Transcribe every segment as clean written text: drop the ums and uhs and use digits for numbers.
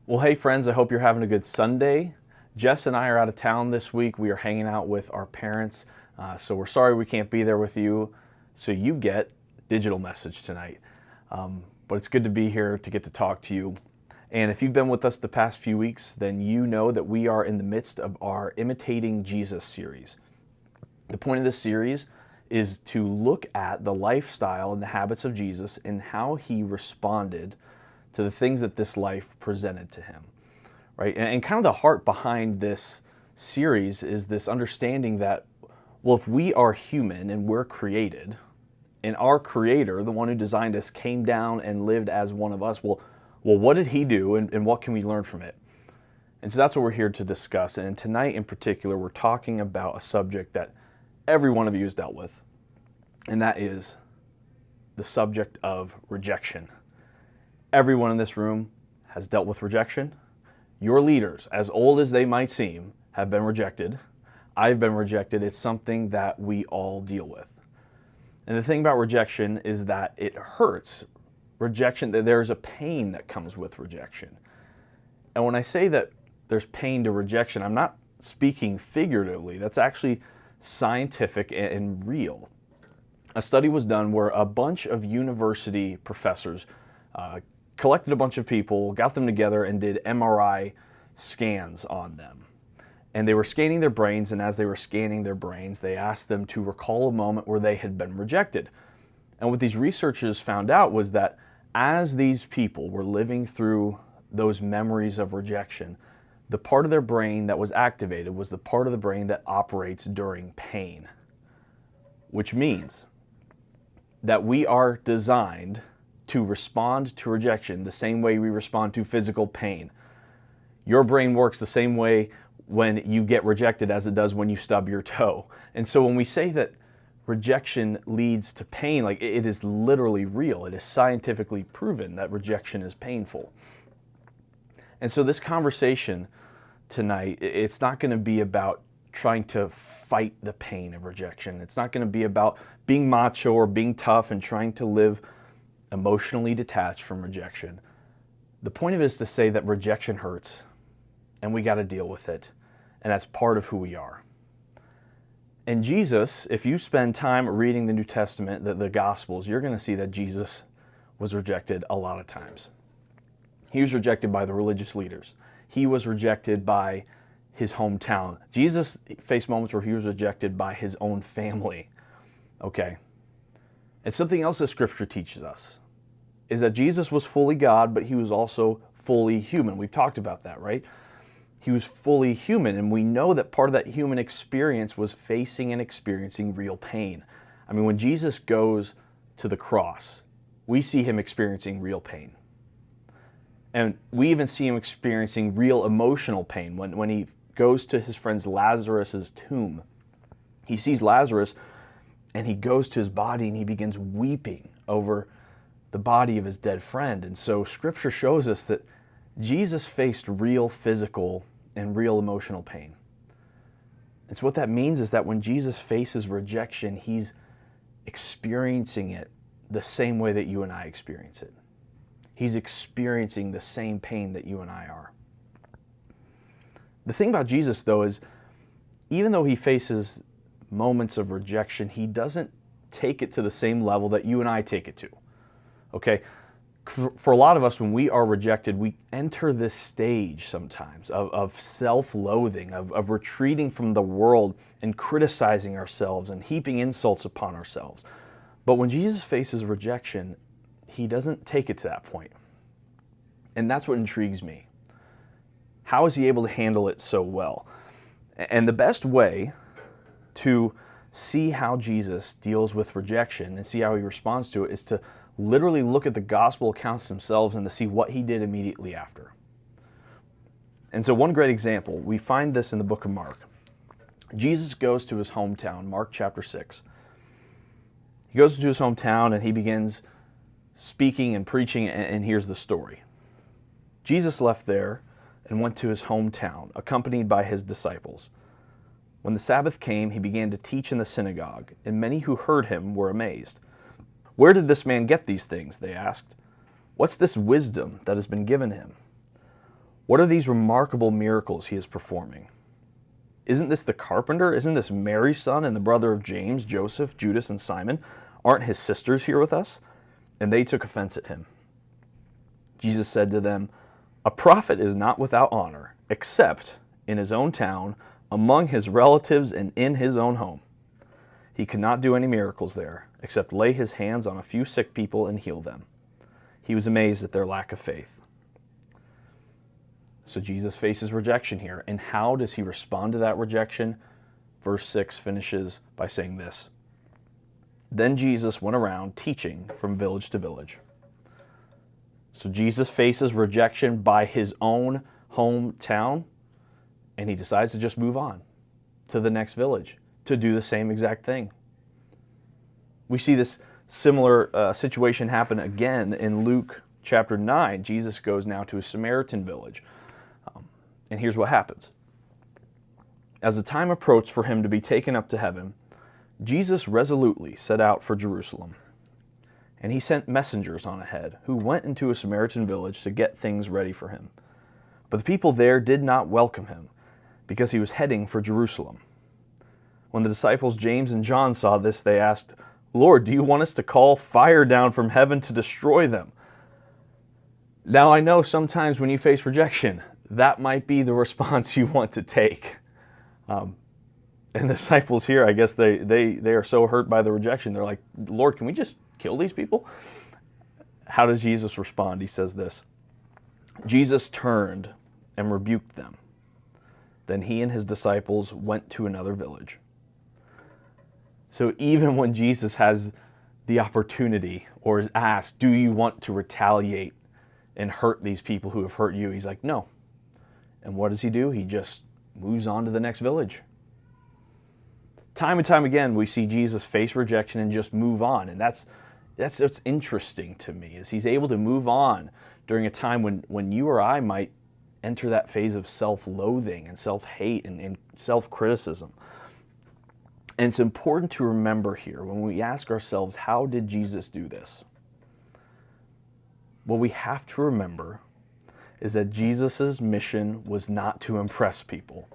Well, hey friends, I hope you're having a good Sunday. Jess and I are out of town this week. We are hanging out with our parents, so we're sorry we can't be there with you. So you get digital message tonight. But it's good to be here to get to talk to you. And if you've been with us the past few weeks, then you know that we are in the midst of our Imitating Jesus series. The point of this series is to look at the lifestyle and the habits of Jesus and how he responded to the things that this life presented to him, right? And kind of the heart behind this series is this understanding that, well, if we are human and we're created, and our Creator, the one who designed us, came down and lived as one of us, well, what did he do and what can we learn from it? And so that's what we're here to discuss. And tonight in particular, we're talking about a subject that every one of you has dealt with, and that is the subject of rejection. Everyone in this room has dealt with rejection. Your leaders, as old as they might seem, have been rejected. I've been rejected. It's something that we all deal with. And the thing about rejection is that it hurts. Rejection, there's a pain that comes with rejection. And when I say that there's pain to rejection, I'm not speaking figuratively. That's actually scientific and real. A study was done where a bunch of university professors collected a bunch of people, got them together, and did MRI scans on them. And they were scanning their brains, and as they were scanning their brains, they asked them to recall a moment where they had been rejected. And what these researchers found out was that as these people were living through those memories of rejection, the part of their brain that was activated was the part of the brain that operates during pain, which means that we are designed to respond to rejection the same way we respond to physical pain. Your brain works the same way when you get rejected as it does when you stub your toe. And so when we say that rejection leads to pain, like it is literally real. It is scientifically proven that rejection is painful. And so this conversation tonight, it's not going to be about trying to fight the pain of rejection. It's not going to be about being macho or being tough and trying to live emotionally detached from rejection. The point of it is to say that rejection hurts and we got to deal with it, and that's part of who we are. And Jesus, if you spend time reading the New Testament, the Gospels, you're going to see that Jesus was rejected a lot of times. He was rejected by the religious leaders. He was rejected by his hometown. Jesus faced moments where he was rejected by his own family. Okay. And something else that Scripture teaches us is that Jesus was fully God, but he was also fully human. We've talked about that, right? He was fully human, and we know that part of that human experience was facing and experiencing real pain. I mean, when Jesus goes to the cross, we see him experiencing real pain. And we even see him experiencing real emotional pain when he goes to his friend Lazarus' tomb. He sees Lazarus, and he goes to his body, and he begins weeping over the body of his dead friend. And so Scripture shows us that Jesus faced real physical and real emotional pain. And so what that means is that when Jesus faces rejection, he's experiencing it the same way that you and I experience it. He's experiencing the same pain that you and I are. The thing about Jesus, though, is even though he faces moments of rejection, he doesn't take it to the same level that you and I take it to. Okay? For a lot of us, when we are rejected, we enter this stage sometimes of self-loathing, of retreating from the world and criticizing ourselves and heaping insults upon ourselves. But when Jesus faces rejection, he doesn't take it to that point. And that's what intrigues me. How is he able to handle it so well? And the best way to see how Jesus deals with rejection and see how he responds to it is to literally look at the gospel accounts themselves and to see what he did immediately after. And so one great example, we find this in the book of Mark. Jesus goes to his hometown, Mark chapter 6. He goes to his hometown and he begins speaking and preaching, and here's the story. Jesus left there and went to his hometown, accompanied by his disciples. When the Sabbath came, he began to teach in the synagogue, and many who heard him were amazed. "Where did this man get these things?" they asked. "What's this wisdom that has been given him? What are these remarkable miracles he is performing? Isn't this the carpenter? Isn't this Mary's son and the brother of James, Joseph, Judas, and Simon? Aren't his sisters here with us?" And they took offense at him. Jesus said to them, "A prophet is not without honor, except in his own town, among his relatives, and in his own home." He could not do any miracles there, except lay his hands on a few sick people and heal them. He was amazed at their lack of faith. So Jesus faces rejection here. And how does he respond to that rejection? Verse 6 finishes by saying this: "Then Jesus went around teaching from village to village." So Jesus faces rejection by his own hometown, and he decides to just move on to the next village to do the same exact thing. We see this similar situation happen again in Luke chapter 9. Jesus goes now to a Samaritan village. And here's what happens. As the time approached for him to be taken up to heaven, Jesus resolutely set out for Jerusalem. And he sent messengers on ahead, who went into a Samaritan village to get things ready for him. But the people there did not welcome him, because he was heading for Jerusalem. When the disciples James and John saw this, they asked, "Lord, do you want us to call fire down from heaven to destroy them?" Now I know sometimes when you face rejection, that might be the response you want to take. And the disciples here, I guess they are so hurt by the rejection. They're like, "Lord, can we just kill these people?" How does Jesus respond? He says this: "Jesus turned and rebuked them. Then he and his disciples went to another village." So even when Jesus has the opportunity or is asked, "Do you want to retaliate and hurt these people who have hurt you?" He's like, "No." And what does he do? He just moves on to the next village. Time and time again, we see Jesus face rejection and just move on. And that's what's interesting to me, is he's able to move on during a time when you or I might enter that phase of self-loathing and self-hate and self-criticism. And it's important to remember here when we ask ourselves, how did Jesus do this? What we have to remember is that Jesus' mission was not to impress people.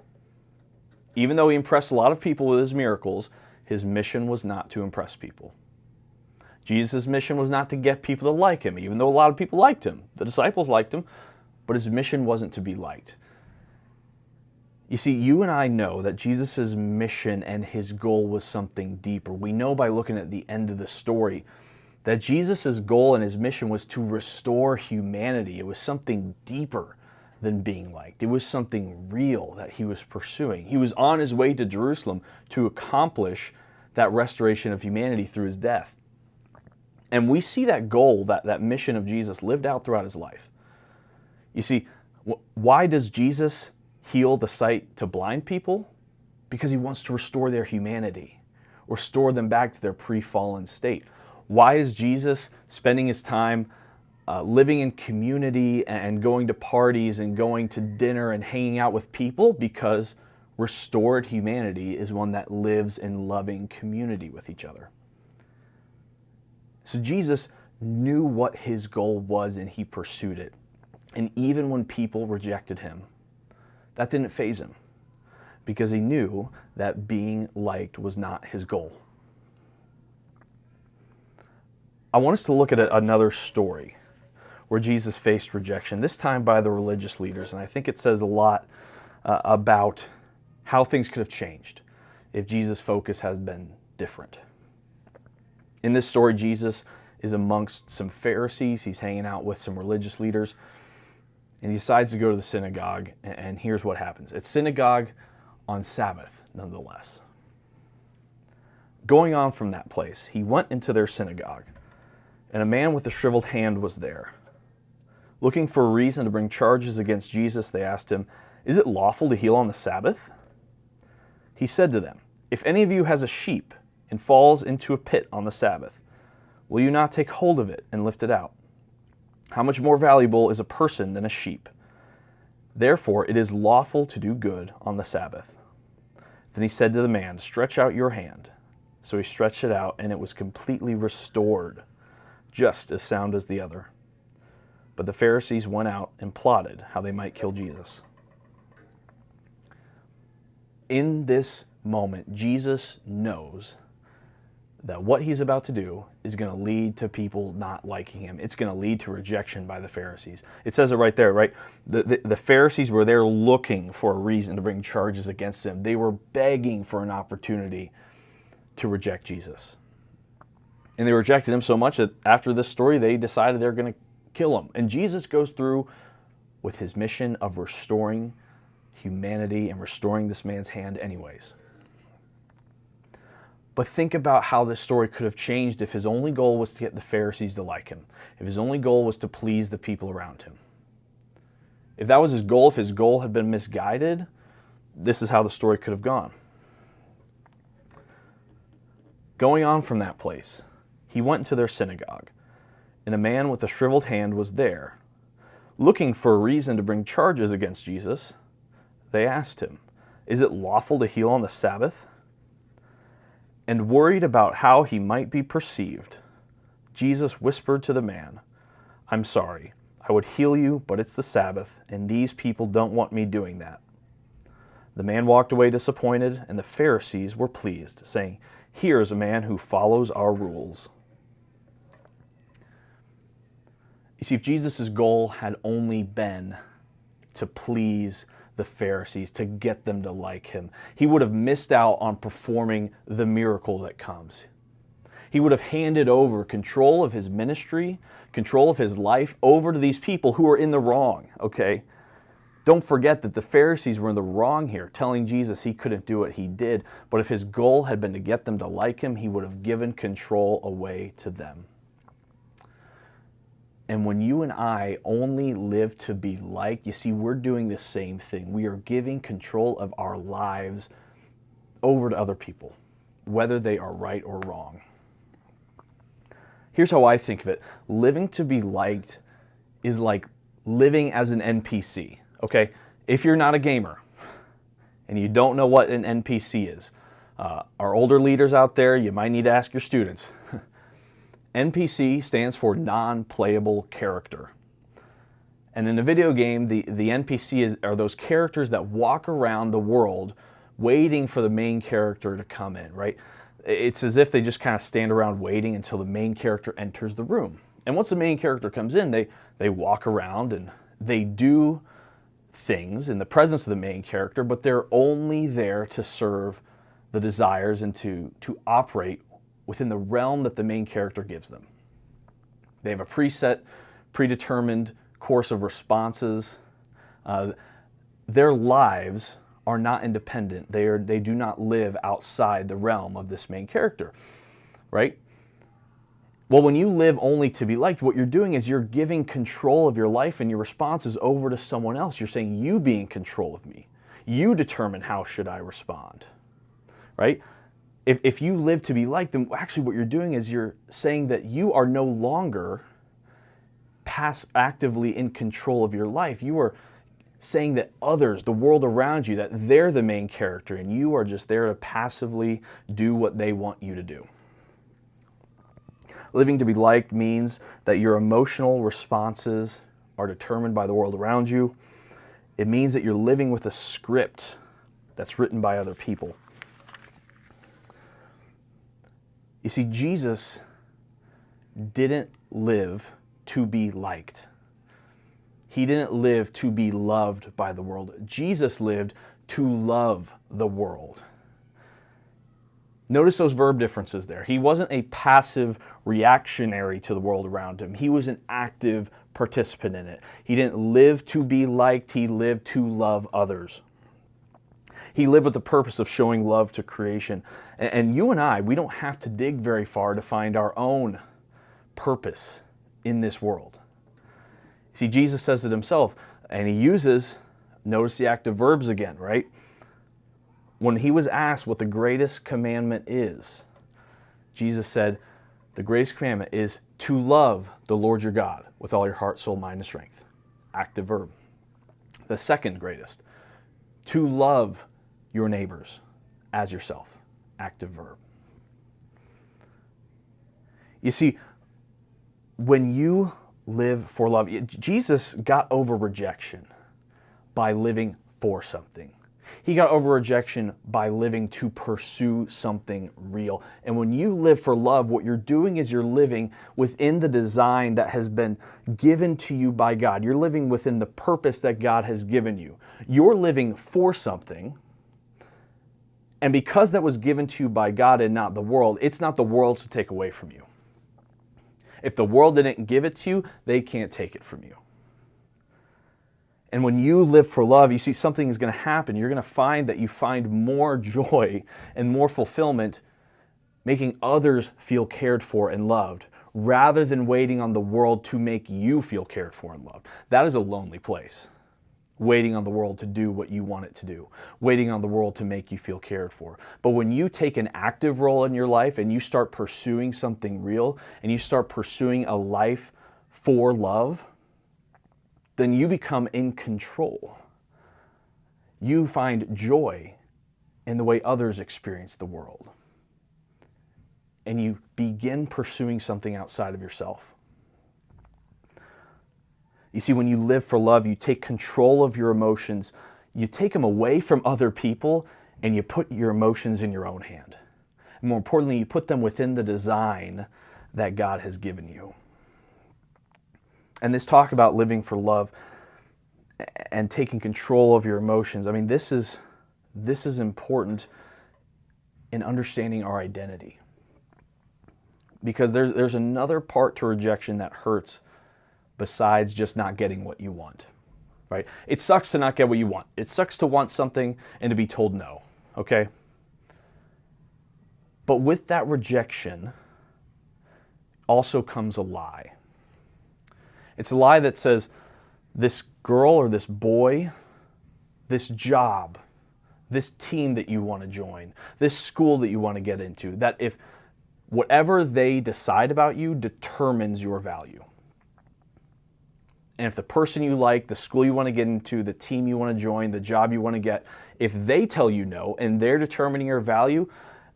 Even though he impressed a lot of people with his miracles, his mission was not to impress people. Jesus' mission was not to get people to like him, even though a lot of people liked him. The disciples liked him, but his mission wasn't to be liked. You see, you and I know that Jesus' mission and his goal was something deeper. We know by looking at the end of the story that Jesus' goal and his mission was to restore humanity. It was something deeper than being liked. It was something real that he was pursuing. He was on his way to Jerusalem to accomplish that restoration of humanity through his death. And we see that goal, that mission of Jesus lived out throughout his life. You see, why does Jesus heal the sight to blind people? Because he wants to restore their humanity, restore them back to their pre-fallen state. Why is Jesus spending his time living in community and going to parties and going to dinner and hanging out with people? Because restored humanity is one that lives in loving community with each other. So Jesus knew what his goal was and he pursued it. And even when people rejected him, that didn't faze him, because he knew that being liked was not his goal. I want us to look at another story where Jesus faced rejection, this time by the religious leaders. And I think it says a lot about how things could have changed if Jesus' focus has been different. In this story, Jesus is amongst some Pharisees. He's hanging out with some religious leaders. And he decides to go to the synagogue. And here's what happens. It's synagogue on Sabbath, nonetheless. Going on from that place, he went into their synagogue. And a man with a shriveled hand was there. Looking for a reason to bring charges against Jesus, they asked him, "Is it lawful to heal on the Sabbath?" He said to them, "If any of you has a sheep and falls into a pit on the Sabbath, will you not take hold of it and lift it out? How much more valuable is a person than a sheep? Therefore it is lawful to do good on the Sabbath." Then he said to the man, "Stretch out your hand." So he stretched it out, and it was completely restored, just as sound as the other. But the Pharisees went out and plotted how they might kill Jesus. In this moment, Jesus knows that what he's about to do is going to lead to people not liking him. It's going to lead to rejection by the Pharisees. It says it right there, right? The Pharisees were there looking for a reason to bring charges against him. They were begging for an opportunity to reject Jesus. And they rejected him so much that after this story, they decided they're going to kill him. And Jesus goes through with his mission of restoring humanity and restoring this man's hand anyways. But think about how this story could have changed if his only goal was to get the Pharisees to like him. If his only goal was to please the people around him. If that was his goal, if his goal had been misguided, this is how the story could have gone. Going on from that place, he went into their synagogue, and a man with a shriveled hand was there. Looking for a reason to bring charges against Jesus, they asked him, "Is it lawful to heal on the Sabbath?" And worried about how he might be perceived, Jesus whispered to the man, "I'm sorry, I would heal you, but it's the Sabbath, and these people don't want me doing that." The man walked away disappointed, and the Pharisees were pleased, saying, "Here is a man who follows our rules." You see, if Jesus' goal had only been to please the Pharisees, to get them to like him, he would have missed out on performing the miracle that comes. He would have handed over control of his ministry, control of his life, over to these people who are in the wrong, okay? Don't forget that the Pharisees were in the wrong here, telling Jesus he couldn't do what he did. But if his goal had been to get them to like him, he would have given control away to them. And when you and I only live to be liked, you see, we're doing the same thing. We are giving control of our lives over to other people, whether they are right or wrong. Here's how I think of it. Living to be liked is like living as an NPC, okay? If you're not a gamer and you don't know what an NPC is, our older leaders out there, you might need to ask your students. NPC stands for non-playable character. And in a video game, the NPC are those characters that walk around the world waiting for the main character to come in, right? It's as if they just kind of stand around waiting until the main character enters the room. And once the main character comes in, they walk around and they do things in the presence of the main character, but they're only there to serve the desires and to operate within the realm that the main character gives them. They have a preset, predetermined course of responses. Their lives are not independent. They do not live outside the realm of this main character, right? Well, when you live only to be liked, what you're doing is you're giving control of your life and your responses over to someone else. You're saying, you be in control of me. You determine how should I respond, right? If you live to be liked, then actually what you're doing is you're saying that you are no longer actively in control of your life. You are saying that others, the world around you, that they're the main character and you are just there to passively do what they want you to do. Living to be liked means that your emotional responses are determined by the world around you. It means that you're living with a script that's written by other people. You see, Jesus didn't live to be liked. He didn't live to be loved by the world. Jesus lived to love the world. Notice those verb differences there. He wasn't a passive reactionary to the world around him. He was an active participant in it. He didn't live to be liked. He lived to love others. He lived with the purpose of showing love to creation. And you and I, we don't have to dig very far to find our own purpose in this world. See, Jesus says it himself, and he uses, notice the active verbs again, right? When he was asked what the greatest commandment is, Jesus said, the greatest commandment is to love the Lord your God with all your heart, soul, mind, and strength. Active verb. The second greatest, to love your neighbors as yourself. Active verb. You see, when you live for love. Jesus got over rejection by living for something. He got over rejection by living to pursue something real. And when you live for love, what you're doing is you're living within the design that has been given to you by God. You're living within the purpose that God has given you. You're living for something. And because that was given to you by God and not the world, it's not the world's to take away from you. If the world didn't give it to you, they can't take it from you. And when you live for love, you see something is going to happen. You're going to find that you find more joy and more fulfillment making others feel cared for and loved rather than waiting on the world to make you feel cared for and loved. That is a lonely place. Waiting on the world to do what you want it to do. Waiting on the world to make you feel cared for. But when you take an active role in your life and you start pursuing something real and you start pursuing a life for love, then you become in control. You find joy in the way others experience the world. And you begin pursuing something outside of yourself. You see, when you live for love, you take control of your emotions. You take them away from other people, and you put your emotions in your own hand. And more importantly, you put them within the design that God has given you. And this talk about living for love and taking control of your emotions, I mean, this is important in understanding our identity. Because there's another part to rejection that hurts besides just not getting what you want, right? It sucks to not get what you want. It sucks to want something and to be told no, okay? But with that rejection also comes a lie. It's a lie that says this girl or this boy, this job, this team that you want to join, this school that you want to get into, that if whatever they decide about you determines your value. And if the person you like, the school you want to get into, the team you want to join, the job you want to get, if they tell you no and they're determining your value,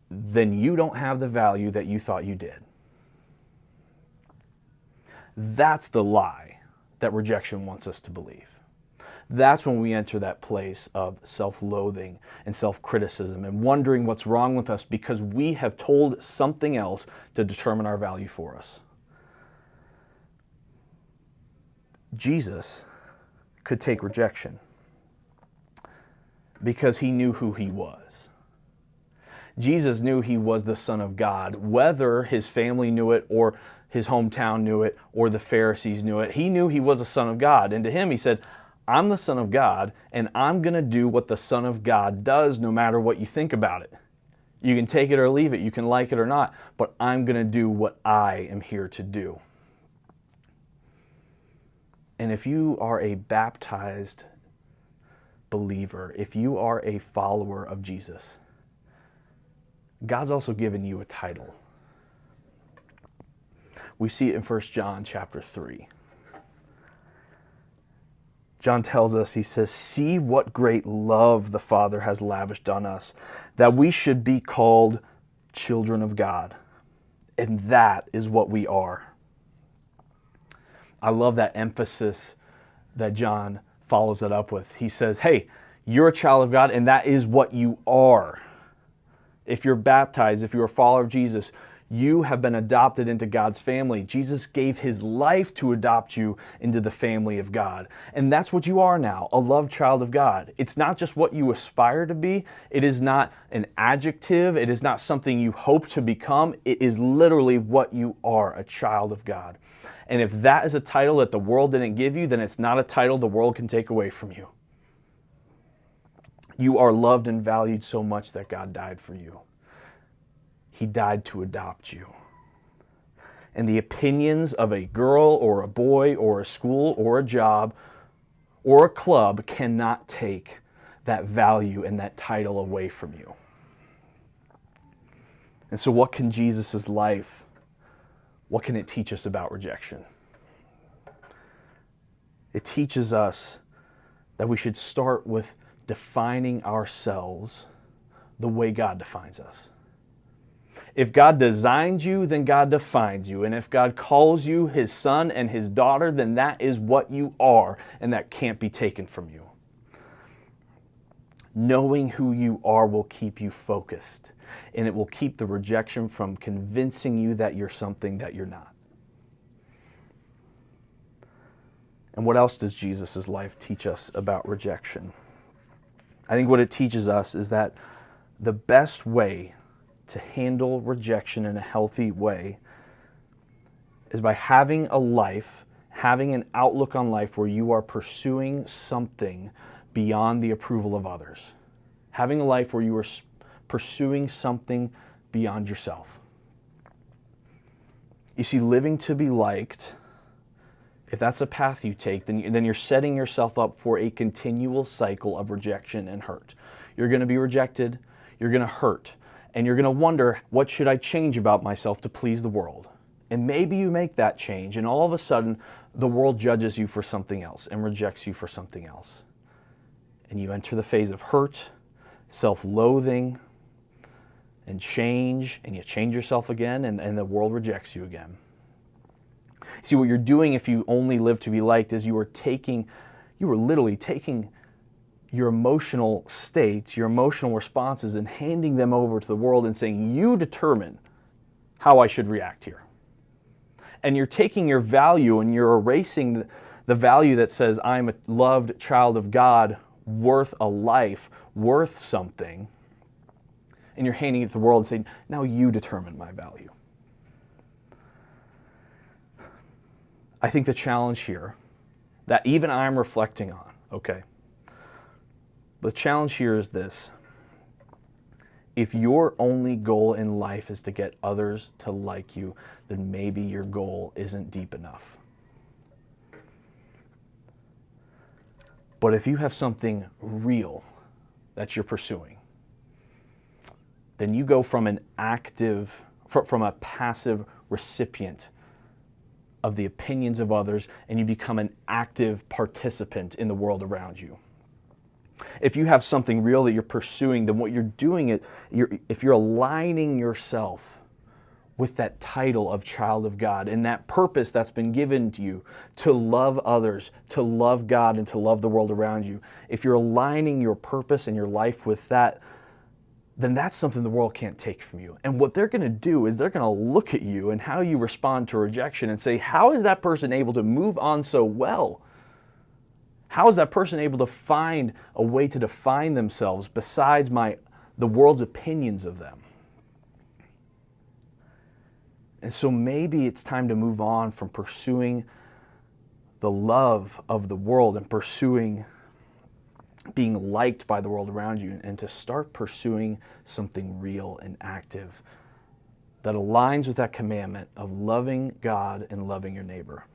then you don't have the value that you thought you did. That's the lie that rejection wants us to believe. That's when we enter that place of self-loathing and self-criticism and wondering what's wrong with us because we have told something else to determine our value for us. Jesus could take rejection because he knew who he was. Jesus knew he was the Son of God, whether his family knew it or his hometown knew it or the Pharisees knew it. He knew he was a Son of God. And to him, he said, I'm the Son of God, and I'm going to do what the Son of God does no matter what you think about it. You can take it or leave it. You can like it or not, but I'm going to do what I am here to do. And if you are a baptized believer, if you are a follower of Jesus, God's also given you a title. We see it in 1 John chapter 3. John tells us, he says, see what great love the Father has lavished on us, that we should be called children of God. And that is what we are. I love that emphasis that John follows it up with. He says, hey, you're a child of God, and that is what you are. If you're baptized, if you're a follower of Jesus, you have been adopted into God's family. Jesus gave his life to adopt you into the family of God. And that's what you are now, a loved child of God. It's not just what you aspire to be. It is not an adjective. It is not something you hope to become. It is literally what you are, a child of God. And if that is a title that the world didn't give you, then it's not a title the world can take away from you. You are loved and valued so much that God died for you. He died to adopt you. And the opinions of a girl or a boy or a school or a job or a club cannot take that value and that title away from you. And so what can Jesus' life, what can it teach us about rejection? It teaches us that we should start with defining ourselves the way God defines us. If God designed you, then God defines you. And if God calls you his son and his daughter, then that is what you are, and that can't be taken from you. Knowing who you are will keep you focused, and it will keep the rejection from convincing you that you're something that you're not. And what else does Jesus' life teach us about rejection? I think what it teaches us is that the best way to handle rejection in a healthy way is by having a life, having an outlook on life where you are pursuing something beyond the approval of others. Having a life where you are pursuing something beyond yourself. You see, living to be liked, if that's a path you take, then you're setting yourself up for a continual cycle of rejection and hurt. You're going to be rejected, you're going to hurt, and you're going to wonder, what should I change about myself to please the world? And maybe you make that change, and all of a sudden, the world judges you for something else and rejects you for something else. And you enter the phase of hurt, self-loathing, and change, and you change yourself again, and the world rejects you again. See, what you're doing if you only live to be liked is you are literally taking your emotional states, your emotional responses, and handing them over to the world and saying, you determine how I should react here. And you're taking your value and you're erasing the value that says, I'm a loved child of God, worth a life, worth something, and you're handing it to the world and saying, now you determine my value. I think the challenge here, that even I'm reflecting on, okay, the challenge here is this. If your only goal in life is to get others to like you, then maybe your goal isn't deep enough. But if you have something real that you're pursuing, then you go from a passive recipient of the opinions of others, and you become an active participant in the world around you. If you have something real that you're pursuing, then what you're doing is, if you're aligning yourself with that title of child of God and that purpose that's been given to you to love others, to love God, and to love the world around you, if you're aligning your purpose and your life with that, then that's something the world can't take from you. And what they're going to do is they're going to look at you and how you respond to rejection and say, how is that person able to move on so well? How is that person able to find a way to define themselves besides the world's opinions of them? And so maybe it's time to move on from pursuing the love of the world and pursuing being liked by the world around you, and to start pursuing something real and active that aligns with that commandment of loving God and loving your neighbor.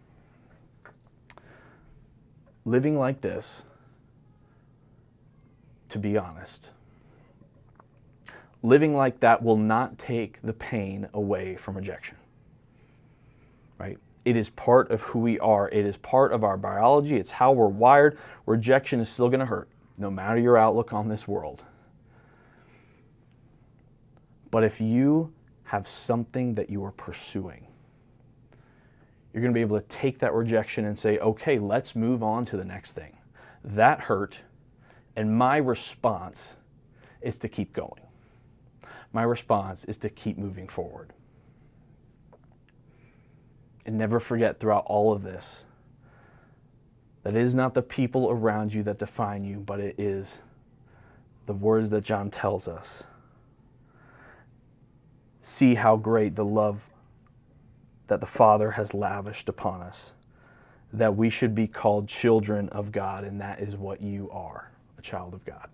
Living like this, to be honest, living like that will not take the pain away from rejection, right? It is part of who we are. It is part of our biology. It's how we're wired. Rejection is still going to hurt, no matter your outlook on this world. But if you have something that you are pursuing, you're going to be able to take that rejection and say, okay, let's move on to the next thing. That hurt, and my response is to keep going. My response is to keep moving forward. And never forget throughout all of this that it is not the people around you that define you, but it is the words that John tells us. See how great the love that the Father has lavished upon us, that we should be called children of God, and that is what you are, a child of God.